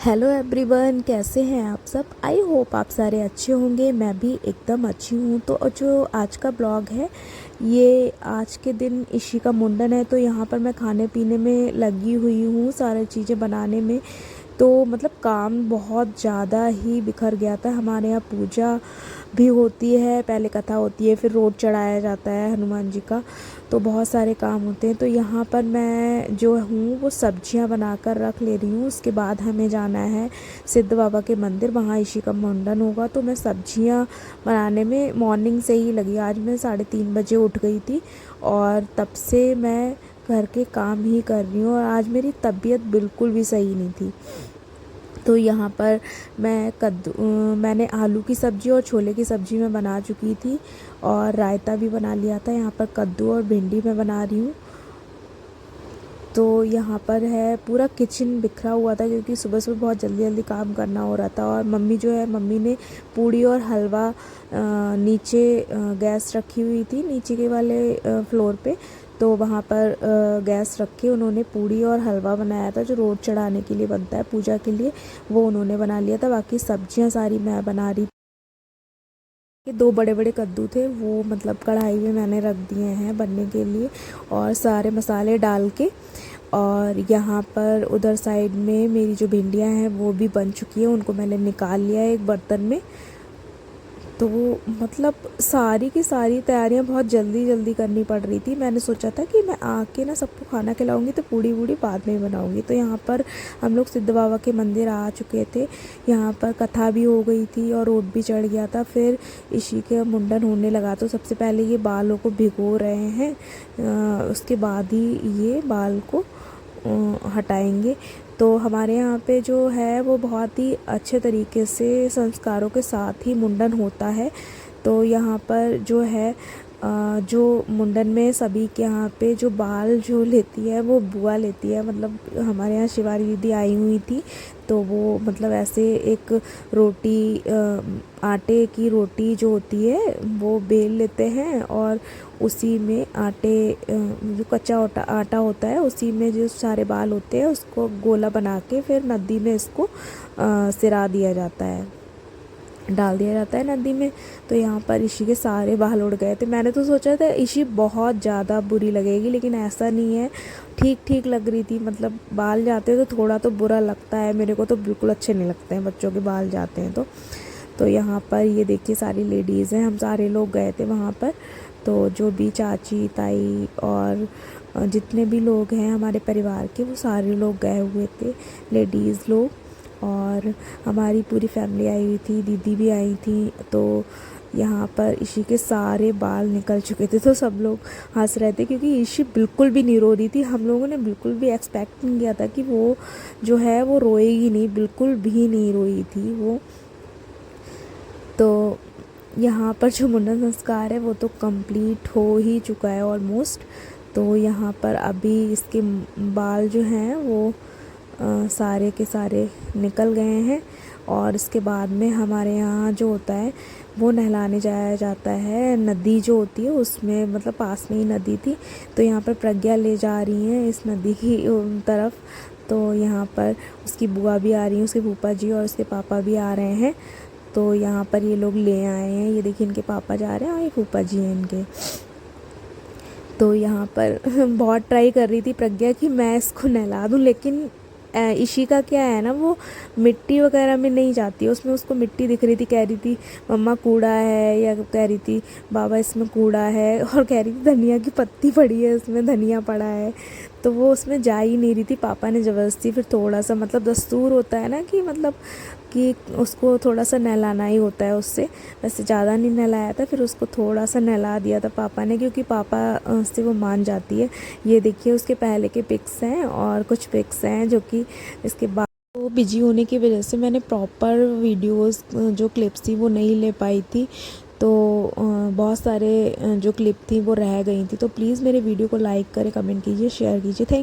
Hello everyone, कैसे हैं आप सब। आई होप आप सारे अच्छे होंगे। मैं भी एकदम अच्छी हूँ। तो जो आज का ब्लॉग है, ये आज के दिन ईशी का मुंडन है। तो यहाँ पर मैं खाने पीने में लगी हुई हूँ, सारी चीज़ें बनाने में। तो मतलब काम बहुत ज़्यादा ही बिखर गया था। हमारे यहाँ पूजा भी होती है, पहले कथा होती है, फिर रोट चढ़ाया जाता है हनुमान जी का। तो बहुत सारे काम होते हैं। तो यहाँ पर मैं जो हूँ वो सब्जियाँ बनाकर रख ले रही हूँ। उसके बाद हमें जाना है सिद्ध बाबा के मंदिर, वहाँ ईशी का मुंडन होगा। तो मैं सब्जियाँ बनाने में मॉर्निंग से ही लगी। आज मैं 3:30 बजे उठ गई थी और तब से मैं घर के काम ही कर रही हूँ। और आज मेरी तबीयत बिल्कुल भी सही नहीं थी। तो यहाँ पर मैंने आलू की सब्ज़ी और छोले की सब्ज़ी मैं बना चुकी थी और रायता भी बना लिया था। यहाँ पर कद्दू और भिंडी मैं बना रही हूँ। तो यहाँ पर है, पूरा किचन बिखरा हुआ था क्योंकि सुबह सुबह बहुत जल्दी जल्दी काम करना हो रहा था। और मम्मी ने पूड़ी और हलवा नीचे गैस रखी हुई थी, नीचे के वाले फ्लोर पे। तो वहाँ पर गैस रख के उन्होंने पूड़ी और हलवा बनाया था, जो रोट चढ़ाने के लिए बनता है पूजा के लिए, वो उन्होंने बना लिया था। बाकी सब्जियाँ सारी मैं बना रही थी। 2 बड़े बड़े कद्दू थे, वो मतलब कढ़ाई में मैंने रख दिए हैं बनने के लिए, और सारे मसाले डाल के। और यहाँ पर उधर साइड में मेरी जो भिंडियाँ हैं वो भी बन चुकी हैं, उनको मैंने निकाल लिया है एक बर्तन में। तो वो मतलब सारी की सारी तैयारियां बहुत जल्दी जल्दी करनी पड़ रही थी। मैंने सोचा था कि मैं आके ना सबको खाना खिलाऊंगी, तो पूड़ी वूड़ी बाद में बनाऊंगी। तो यहाँ पर हम लोग सिद्ध बाबा के मंदिर आ चुके थे। यहाँ पर कथा भी हो गई थी और रोट भी चढ़ गया था। फिर इसी के मुंडन होने लगा। तो सबसे पहले ये बालों को भिगो रहे हैं, उसके बाद ही ये बाल को हटाएंगे। तो हमारे यहाँ पे जो है वो बहुत ही अच्छे तरीके से संस्कारों के साथ ही मुंडन होता है। तो यहाँ पर जो है जो मुंडन में सभी के यहाँ पे जो बाल जो लेती है वो बुआ लेती है। मतलब हमारे यहाँ शिवारी दीदी आई हुई थी, तो वो मतलब ऐसे एक रोटी, आटे की रोटी जो होती है वो बेल लेते हैं, और उसी में आटे, जो कच्चा आटा होता है, उसी में जो सारे बाल होते हैं उसको गोला बना के फिर नदी में इसको सिरा दिया जाता है, डाल दिया जाता है नदी में। तो यहाँ पर ईशी के सारे बाल उड़ गए थे। मैंने तो सोचा था ईशी बहुत ज़्यादा बुरी लगेगी, लेकिन ऐसा नहीं है, ठीक ठीक लग रही थी। मतलब बाल जाते हैं तो थोड़ा तो बुरा लगता है, मेरे को तो बिल्कुल अच्छे नहीं लगते हैं बच्चों के बाल जाते हैं तो यहाँ पर ये देखिए सारी लेडीज़ हैं, हम सारे लोग गए थे वहाँ पर। तो जो भी चाची ताई और जितने भी लोग हैं हमारे परिवार के, वो सारे लोग गए हुए थे, लेडीज़ लोग। और हमारी पूरी फैमिली आई हुई थी, दीदी भी आई थी। तो यहाँ पर ईशी के सारे बाल निकल चुके थे। तो सब लोग हंस रहे थे क्योंकि ईशी बिल्कुल भी नहीं रो रही थी। हम लोगों ने बिल्कुल भी एक्सपेक्ट नहीं किया था कि वो जो है वो रोएगी नहीं, बिल्कुल भी नहीं रोई थी वो। तो यहाँ पर जो मुंडन संस्कार है वो तो कंप्लीट हो ही चुका है ऑलमोस्ट। तो यहाँ पर अभी इसके बाल जो हैं वो सारे के सारे निकल गए हैं। और इसके बाद में हमारे यहाँ जो होता है वो नहलाने जाया जाता है। नदी जो होती है उसमें, मतलब पास में ही नदी थी, तो यहाँ पर प्रज्ञा ले जा रही हैं इस नदी की तरफ। तो यहाँ पर उसकी बुआ भी आ रही है, उसके फूफा जी और उसके पापा भी आ रहे हैं। तो यहाँ पर ये लोग ले आए हैं, ये देखिए इनके पापा जा रहे हैं और ये फूफा जी हैं इनके। तो यहाँ पर बहुत ट्राई कर रही थी प्रज्ञा कि मैं इसको नहला दूँ, लेकिन ईशी का क्या है ना, वो मिट्टी वगैरह में नहीं जाती है। उसमें उसको मिट्टी दिख रही थी, कह रही थी मम्मा कूड़ा है, या कह रही थी बाबा इसमें कूड़ा है, और कह रही थी धनिया की पत्ती पड़ी है, इसमें धनिया पड़ा है। तो वो उसमें जा ही नहीं रही थी। पापा ने ज़बरदस्ती फिर थोड़ा सा, मतलब दस्तूर होता है ना कि मतलब कि उसको थोड़ा सा नहलाना ही होता है उससे, वैसे ज़्यादा नहीं नहलाया था, फिर उसको थोड़ा सा नहला दिया था पापा ने, क्योंकि पापा से वो मान जाती है। ये देखिए उसके पहले के पिक्स हैं और कुछ पिक्स हैं जो कि इसके बाद वो बिजी होने की वजह से मैंने प्रॉपर वीडियोस जो क्लिप्स थी वो नहीं ले पाई थी। तो बहुत सारे जो क्लिप थी वो रह गई थी। तो प्लीज़ मेरे वीडियो को लाइक करें, कमेंट कीजिए, शेयर कीजिए। थैंक